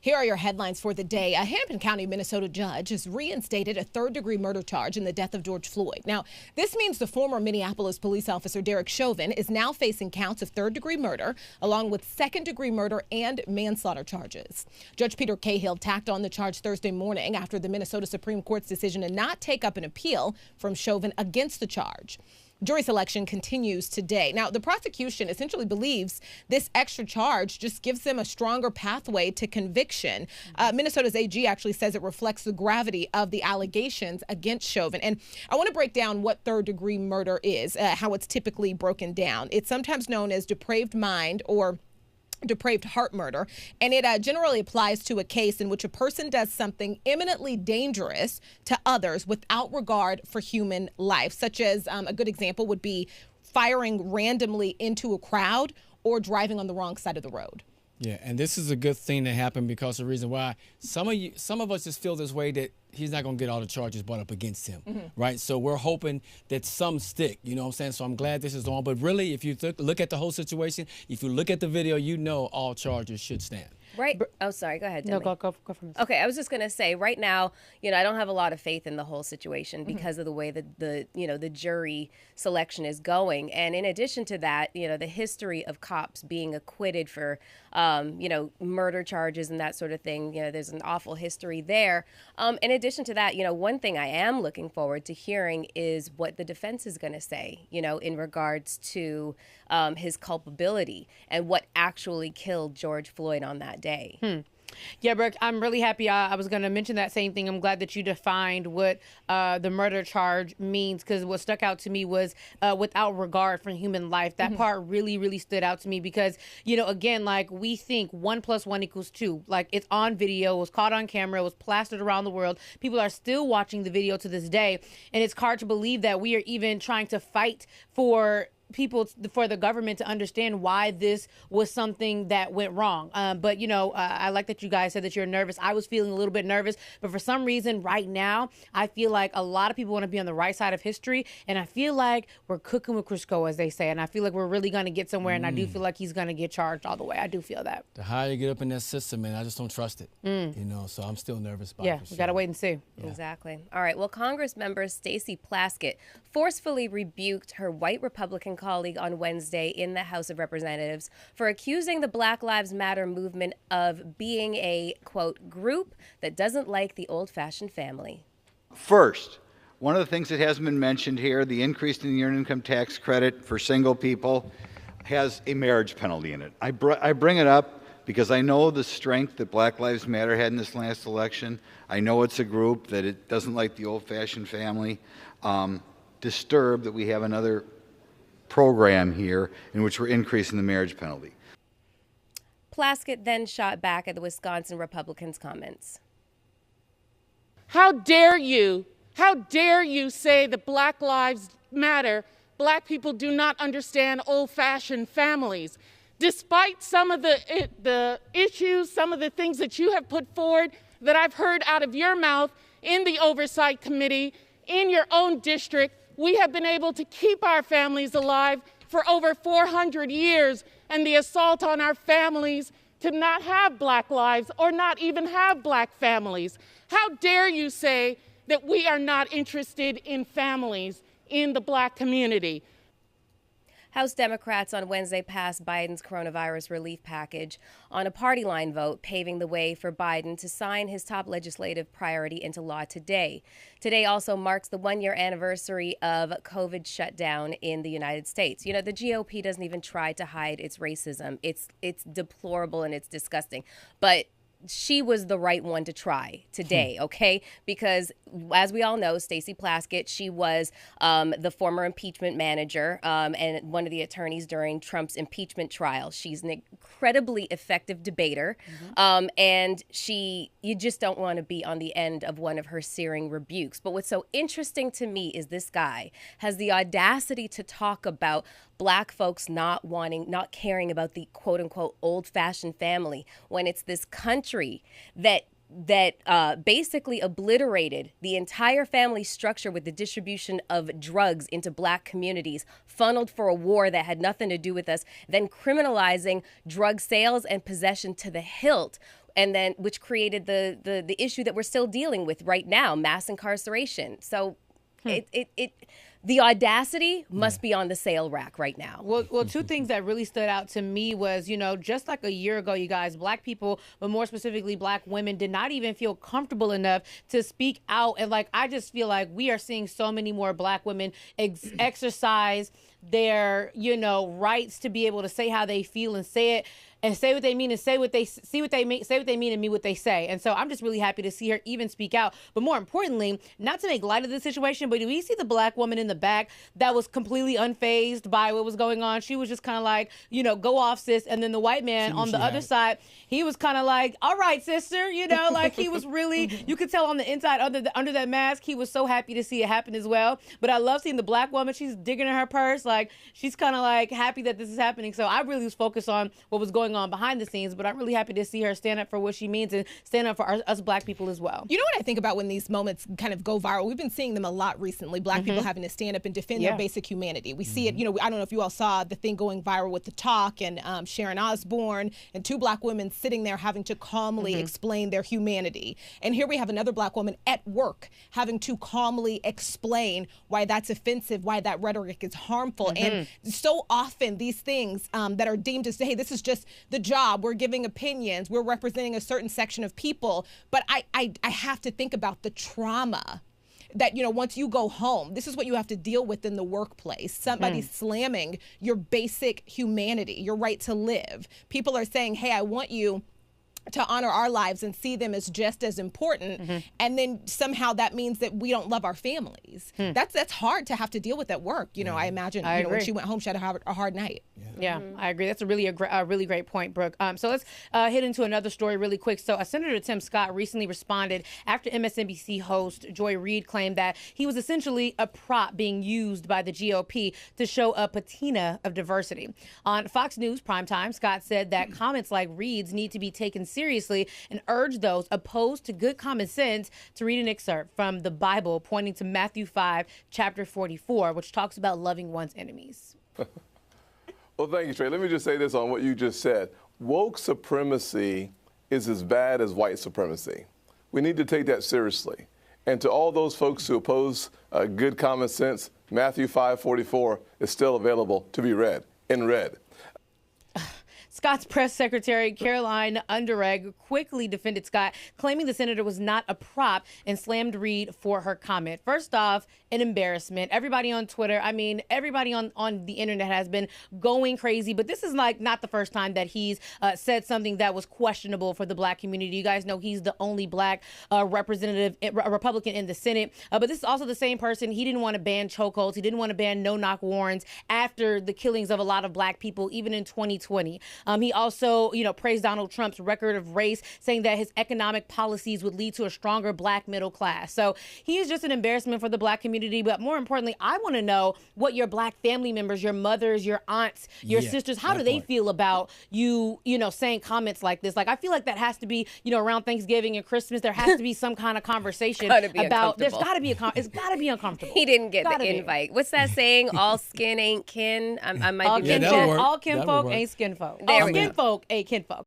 Here are your headlines for the day. A Hennepin County, Minnesota judge has reinstated a third-degree murder charge in the death of George Floyd. Now, this means the former Minneapolis police officer Derek Chauvin is now facing counts of third-degree murder, along with second-degree murder and manslaughter charges. Judge Peter Cahill tacked on the charge Thursday morning after the Minnesota Supreme Court's decision to not take up an appeal from Chauvin against the charge. Jury selection continues today. Now, the prosecution essentially believes this extra charge just gives them a stronger pathway to conviction. Minnesota's AG actually says it reflects the gravity of the allegations against Chauvin. And I want to break down what third-degree murder is, how it's typically broken down. It's sometimes known as depraved mind or depraved heart murder, and it generally applies to a case in which a person does something imminently dangerous to others without regard for human life, such as a good example would be firing randomly into a crowd or driving on the wrong side of the road. Yeah, and this is a good thing that happened because the reason why some of us just feel this way that he's not going to get all the charges brought up against him, right? So we're hoping that some stick, you know what I'm saying? So I'm glad this is on. But really, if you look at the whole situation, if you look at the video, you know all charges should stand. Right. Oh, sorry. Go ahead. No, go from this. Okay, I was just going to say right now, I don't have a lot of faith in the whole situation because of the way that the jury selection is going. And in addition to that, the history of cops being acquitted for, murder charges and that sort of thing, there's an awful history there. In addition to that, one thing I am looking forward to hearing is what the defense is going to say, in regards to his culpability and what actually killed George Floyd on that day. Yeah, Brooke, I'm really happy. I was going to mention that same thing. I'm glad that you defined what the murder charge means, because what stuck out to me was without regard for human life. That part really, really stood out to me because, again, like we think 1 + 1 = 2. Like it's on video, it was caught on camera, it was plastered around the world. People are still watching the video to this day. And it's hard to believe that we are even trying to fight for the government to understand why this was something that went wrong. But, I like that you guys said that you're nervous. I was feeling a little bit nervous, but for some reason right now, I feel like a lot of people want to be on the right side of history. And I feel like we're cooking with Crisco, as they say. And I feel like we're really going to get somewhere. And I do feel like he's going to get charged all the way. I do feel that. The higher you get up in that system, man, I just don't trust it. So I'm still nervous about it. Yeah, we got to wait and see. Yeah. Exactly. All right. Well, Congress member Stacey Plaskett forcefully rebuked her white Republican colleague on Wednesday in the House of Representatives for accusing the Black Lives Matter movement of being a, quote, group that doesn't like the old-fashioned family. First, one of the things that hasn't been mentioned here, the increase in the earned income tax credit for single people has a marriage penalty in it. I bring it up because I know the strength that Black Lives Matter had in this last election. I know it's a group that it doesn't like the old-fashioned family. Disturbed that we have another program here in which we're increasing the marriage penalty. Plaskett then shot back at the Wisconsin Republicans' comments. How dare you say that Black Lives Matter, Black people do not understand old-fashioned families. Despite some of the issues, some of the things that you have put forward that I've heard out of your mouth in the Oversight Committee, in your own district, we have been able to keep our families alive for over 400 years, and the assault on our families to not have Black lives or not even have Black families. How dare you say that we are not interested in families in the Black community? House Democrats on Wednesday passed Biden's coronavirus relief package on a party line vote, paving the way for Biden to sign his top legislative priority into law today. Today also marks the one-year anniversary of COVID shutdown in the United States. The GOP doesn't even try to hide its racism. It's deplorable and it's disgusting. But she was the right one to try today, okay? Because as we all know, Stacey Plaskett, she was the former impeachment manager and one of the attorneys during Trump's impeachment trial. She's an incredibly effective debater, and you just don't want to be on the end of one of her searing rebukes. But what's so interesting to me is this guy has the audacity to talk about Black folks not caring about the quote unquote old fashioned family when it's this country that basically obliterated the entire family structure with the distribution of drugs into Black communities, funneled for a war that had nothing to do with us, then criminalizing drug sales and possession to the hilt. and then which created the issue that we're still dealing with right now, mass incarceration. So the audacity must be on the sale rack right now. Well, two things that really stood out to me was, just like a year ago, you guys, Black people, but more specifically Black women, did not even feel comfortable enough to speak out. And I just feel like we are seeing so many more Black women exercise their, rights to be able to say how they feel and say it. And say what they mean and say what they mean and mean what they say. And so I'm just really happy to see her even speak out. But more importantly, not to make light of the situation, but do we see the Black woman in the back that was completely unfazed by what was going on? She was just kind of like, go off, sis. And then the white man on the other side, he was kind of like, all right, sister, he was really, you could tell on the inside under that mask, he was so happy to see it happen as well. But I love seeing the Black woman. She's digging in her purse. She's kind of happy that this is happening. So I really was focused on what was going on behind the scenes, but I'm really happy to see her stand up for what she means and stand up for us Black people as well. You know what I think about when these moments kind of go viral? We've been seeing them a lot recently. Black people having to stand up and defend their basic humanity. We see it, I don't know if you all saw the thing going viral with The Talk and Sharon Osbourne and two Black women sitting there having to calmly explain their humanity. And here we have another Black woman at work having to calmly explain why that's offensive, why that rhetoric is harmful. And so often these things that are deemed to say, hey, this is just the job, we're giving opinions, we're representing a certain section of people. But I have to think about the trauma that, once you go home, this is what you have to deal with in the workplace. Somebody slamming your basic humanity, your right to live. People are saying, hey, I want you to honor our lives and see them as just as important, and then somehow that means that we don't love our families. That's hard to have to deal with at work. I imagine when she went home, she had a hard night. Yeah, I agree. That's a really great point, Brooke. So let's hit into another story really quick. So Senator Tim Scott recently responded after MSNBC host Joy Reid claimed that he was essentially a prop being used by the GOP to show a patina of diversity. On Fox News Primetime, Scott said that comments like Reid's need to be taken seriously and urged those opposed to good common sense to read an excerpt from the Bible, pointing to Matthew 5, chapter 44, which talks about loving one's enemies. Well, thank you, Trey. Let me just say this on what you just said. Woke supremacy is as bad as white supremacy. We need to take that seriously. And to all those folks who oppose good common sense, Matthew 5:44 is still available to be read in red. Scott's press secretary, Caroline Underegg, quickly defended Scott, claiming the senator was not a prop and slammed Reid for her comment. First off, an embarrassment. Everybody on Twitter, everybody on the internet has been going crazy, but this is not the first time that he's said something that was questionable for the Black community. You guys know he's the only Black Republican in the Senate, but this is also the same person. He didn't want to ban chokeholds. He didn't want to ban no-knock warrants after the killings of a lot of Black people, even in 2020. He also, praised Donald Trump's record of race, saying that his economic policies would lead to a stronger Black middle class. So he is just an embarrassment for the Black community. But more importantly, I want to know what your Black family members, your mothers, your aunts, your sisters, how do they feel about you, saying comments like this? I feel like that has to be, around Thanksgiving and Christmas, there has to be some kind of conversation about, it's got to be uncomfortable. He didn't get the invite. What's that saying? All skin ain't kin. I might be all kinfolk ain't skinfolk. All skinfolk ain't kinfolk.